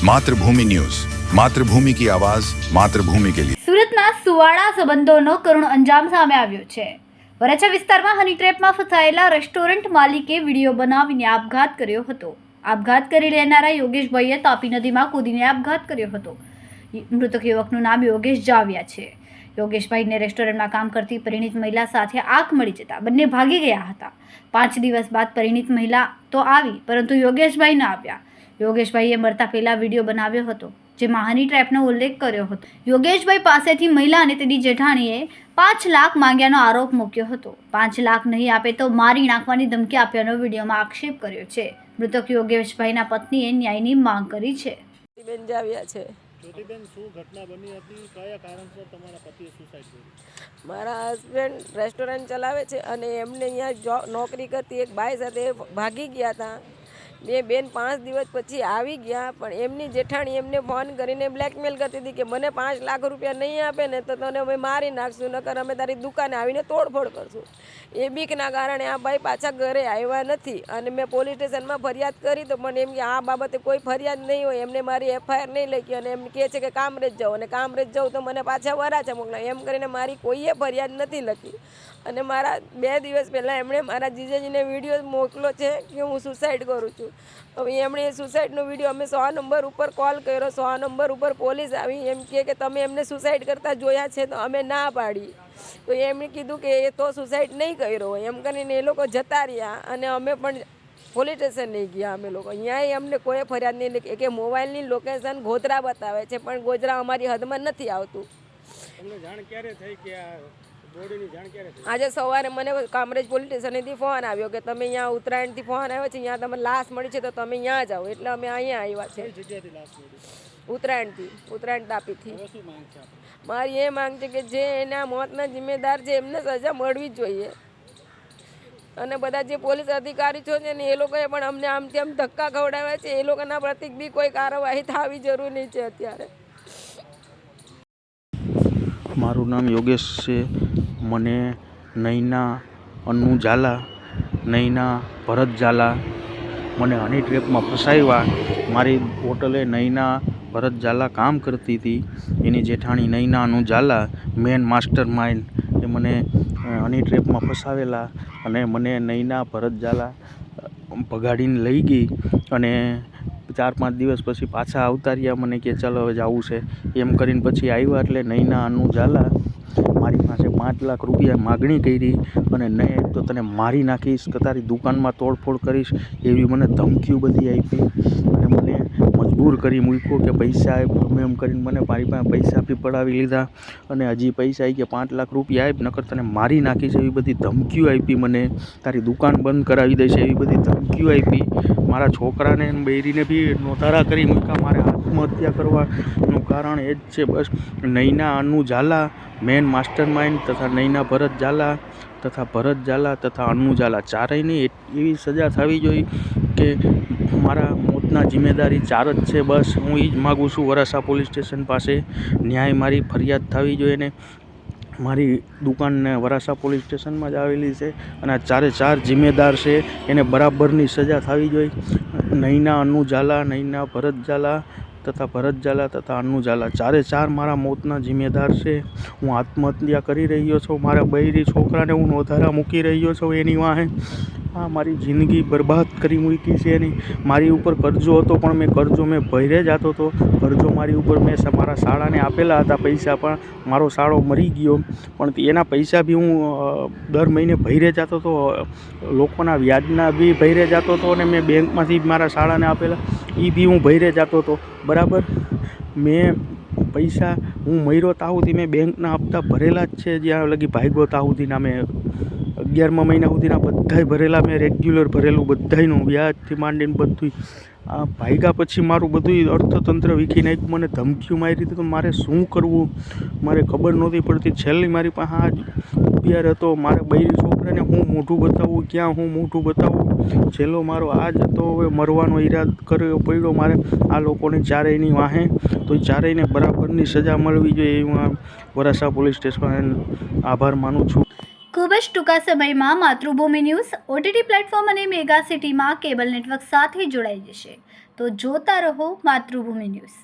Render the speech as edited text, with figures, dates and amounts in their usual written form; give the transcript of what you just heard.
मातृभूमि न्यूज, मातृभूमि की आवाज, मातृभूमि के लिए। સુરતના સુવાળા સંબંધોનો કરુણ અંજામ સામે આવ્યો છે। વરાછા વિસ્તારમાં હની ટ્રેપમાં ફસાયેલા રેસ્ટોરન્ટ માલિકે વિડીયો બનાવીને આપઘાત કર્યો હતો। આપઘાત કરી લેનારા યોગેશભાઈએ તાપી નદીમાં કૂદીને આપઘાત કર્યો હતો। મૃતક યુવકનું નામ યોગેશ જાવિયા છે। યોગેશભાઈને રેસ્ટોરન્ટમાં કામ કરતી પરિણીત મહિલા સાથે આંખ મળી જતા બંને ભાગી ગયા હતા। 5 દિવસ બાદ પરિણીત મહિલા તો આવી, પરંતુ યોગેશભાઈ ન આવ્યા। યોગેશભાઈએ મરતા પહેલા વિડીયો બનાવ્યો હતો, જેમાં હની ટ્રેપનો ઉલ્લેખ કર્યો હતો। યોગેશભાઈ પાસેથી મહિલા અને તેની જેઠાણીએ 5 લાખ માંગ્યાનો આરોપ મૂક્યો હતો। 5 લાખ નહીં આપે તો મારી નાખવાની ધમકી આપ્યાનો વિડીયોમાં આક્ષેપ કર્યો છે। મૃતક યોગેશભાઈના પત્નીએ ન્યાયની માંગ કરી છે। બેન જાવ્યા છે। જ્યોતિબેન, શું ઘટના બની હતી? કયા કારણસર તમારા પતિએ સુસાઇડ કર્યું? મારા હસબન્ડ રેસ્ટોરન્ટ ચલાવે છે અને એમને અહીંયા નોકરી કરતી એક ભાઈ સાથે ભાગી ગયા હતા। બે બેન 5 દિવસ પછી આવી ગયા, પણ એમની જેઠાણી એમને ફોન કરીને બ્લેકમેલ કરતી હતી કે મને 5 લાખ રૂપિયા નહીં આપે ને તો તને અમે મારી નાખશું, નકર અમે તારી દુકાને આવીને તોડફોડ કરશું। એ બીકના કારણે આ ભાઈ પાછા ઘરે આવ્યા નથી અને મેં પોલીસ સ્ટેશનમાં ફરિયાદ કરી તો પણ એમ કે આ બાબતે કોઈ ફરિયાદ નહીં હોય, એમને મારી એફઆઈઆર નહીં લખી અને એમ કહે છે કે કામરેજ જાઓ, અને કામરેજ જાઉં તો મને પાછા વરાછા મોકલાય, એમ કરીને મારી કોઈએ ફરિયાદ નથી લખી। અને મારા 2 દિવસ પહેલાં એમણે મારા જીજાજીને વિડીયો મોકલો છે કે હું સુસાઇડ કરું છું। હવે એમણે સુસાઇડનો વિડીયો અમે 100 નંબર ઉપર કોલ કર્યો, 100 નંબર ઉપર પોલીસ આવી, એમ કે તમે એમને સુસાઇડ કરતા જોયા છે? તો અમે ના પાડી। તો એમણે કીધું કે એ તો સુસાઇડ નહીં કર્યો હોય, એમ કરીને એ લોકો જતા રહ્યા અને અમે પણ પોલીસ સ્ટેશન નહીં ગયા। અમે લોકો અહીંયા અમને કોઈ ફરિયાદ નહીં લખી કે મોબાઈલની લોકેશન ગોધરા બતાવે છે, પણ ગોધરા અમારી હદમાં નથી આવતું। તમને જાણ ક્યારે થઈ કે આ બોડીની જાણ ક્યારે થઈ? આજે સવારે મને કામરેજ પોલીસ સ્ટેશનેથી ફોન આવ્યો કે તમે અહીંયા ઉત્તરાયણથી ફોન આવ્યો છે, અહીંયા તમે લાશ મળી છે તો તમે અહીંયા જાઓ, એટલે અમે અહીંયા આવ્યા છે। કઈ જગ્યાએથી લાશ મળી? ઉત્તરાયણ તાપીથી। હવે શું માંગ છે આપની? મારી એ માંગ છે કે જે એના મોતના જિમ્મેદાર છે એમને સજા મળવી જ જોઈએ। અને બધા જે પોલીસ અધિકારી છે ને એ લોકોએ પણ અમને આમથી આમ ધક્કા ખવડાવ્યા છે, એ લોકોના પ્રતિ બી કોઈ કાર્યવાહી થવી જરૂરી છે અત્યારે। મારું નામ યોગેશ છે। મને નૈના અન્નુ ઝાલા, નૈના ભરત ઝાલા મને હની ટ્રેપમાં ફસાવ્યા। મારી હોટલે નૈના ભરત ઝાલા કામ કરતી હતી, એની જેઠાણી Naina Annu Zala main mastermind એ મને હની ટ્રેપમાં ફસાવેલા અને મને નૈના ભરત ઝાલા ભગાડીને લઈ ગઈ અને 4-5 દિવસ પછી પાછા આવતા રહ્યા। મને કે ચાલો હવે જવું છે એમ કરીને પછી આવ્યા, એટલે નૈના અન્નુ ઝાલા મારી પાસે 5 લાખ રૂપિયા માગણી કરી અને નહીં તો તને મારી નાખીશ, કે તારી દુકાનમાં તોડફોડ કરીશ, એવી મને ધમકીઓ બધી આપી અને મને મજબૂર કરી મૂક્યો કે પૈસા આપ, ગમે એમ કરીને મને મારી પાસે પૈસા બી પડાવી લીધા અને હજી પૈસા આવી કે 5 લાખ રૂપિયા આપ, નકર તને મારી નાખીશ, એવી બધી ધમકીઓ આપી મને। તારી દુકાન બંધ કરાવી દઈશ, એવી બધી ધમકીઓ આપી। મારા છોકરાને બૈરીને બી નોતારા કરી મૂક્યા। મારે આત્મહત્યા કરવાનું કારણ એ જ છે બસ। Naina Annu Zala main mastermind તથા નૈના ભરત ઝાલા તથા અન્નુ ઝાલા ચારેયની એવી સજા થવી જોઈએ કે મારા મોતના જિમ્મેદારી 4 જ છે બસ। હું એ જ માગું છું વરાછા પોલીસ સ્ટેશન પાસે ન્યાય મારી ફરિયાદ થવી જોઈએ ને મારી દુકાનને વરાછા પોલીસ સ્ટેશનમાં જ આવેલી છે અને આ 4 જિમ્મેદાર છે એને બરાબરની સજા થવી જોઈએ। નૈના અન્નુ ઝાલા, નૈના ભરત ઝાલા તથા અન્નુ ઝાલા 4 મારા મોતના જિમ્મેદાર છે। હું આત્મહત્યા કરી રહ્યો છું, મારા બૈરી છોકરાને હું નોધારા મૂકી રહ્યો છું એની વાહે। આ મારી જિંદગી બરબાદ કરી મૂકી છે એની। મારી ઉપર કરજો હતો પણ મેં ભર્યા જતો હતો। કરજો મારી ઉપર મેં મારા શાળાને આપેલા હતા પૈસા, પણ મારો શાળો મરી ગયો, પણ એના પૈસા બી હું દર મહિને ભર્યા જતો હતો, લોકોના વ્યાજના બી ભર્યા જતો હતો અને મેં બેંકમાંથી મારા શાળાને આપેલા એ બી હું ભર્યા જતો હતો બરાબર। મેં પૈસા હું મર્યો તાહુથી મેં બેંકના હપ્તા ભરેલા જ છે, જ્યાં લગી ભાગ્યો તાહુથીના મેં 11મા મહિના સુધીના બધાય ભરેલા, મેં રેગ્યુલર ભરેલું બધાયનું વ્યાજથી માંડીને બધું। આ ભાગ્યા પછી મારું બધું અર્થતંત્ર વીખી નાખ્યું, મને ધમકીઓ મારી હતી, તો મારે શું કરવું મારે ખબર નહોતી પડતી। છેલ્લી મારી પાસે આ જ ઉભિયાર હતો, મારે બૈરી છોકરાને હું મોઢું બતાવવું, ક્યાં હું મોઢું બતાવવું, છેલ્લો મારો આ જ હતો। હવે મરવાનો ઈરાદ કર્યો પડ્યો મારે આ લોકોને ચારેયની વાહે, તો એ ચારેયને બરાબરની સજા મળવી જોઈએ એ હું વરાછા પોલીસ સ્ટેશન આભાર માનું છું। ખૂબ જ ટૂંકા સમયમાં માતૃભૂમિ ન્યૂઝ OTT પ્લેટફોર્મ અને મેગા સિટીમાં કેબલ નેટવર્ક સાથે જોડાઈ જશે. તો જોતા રહો માતૃભૂમિ ન્યૂઝ.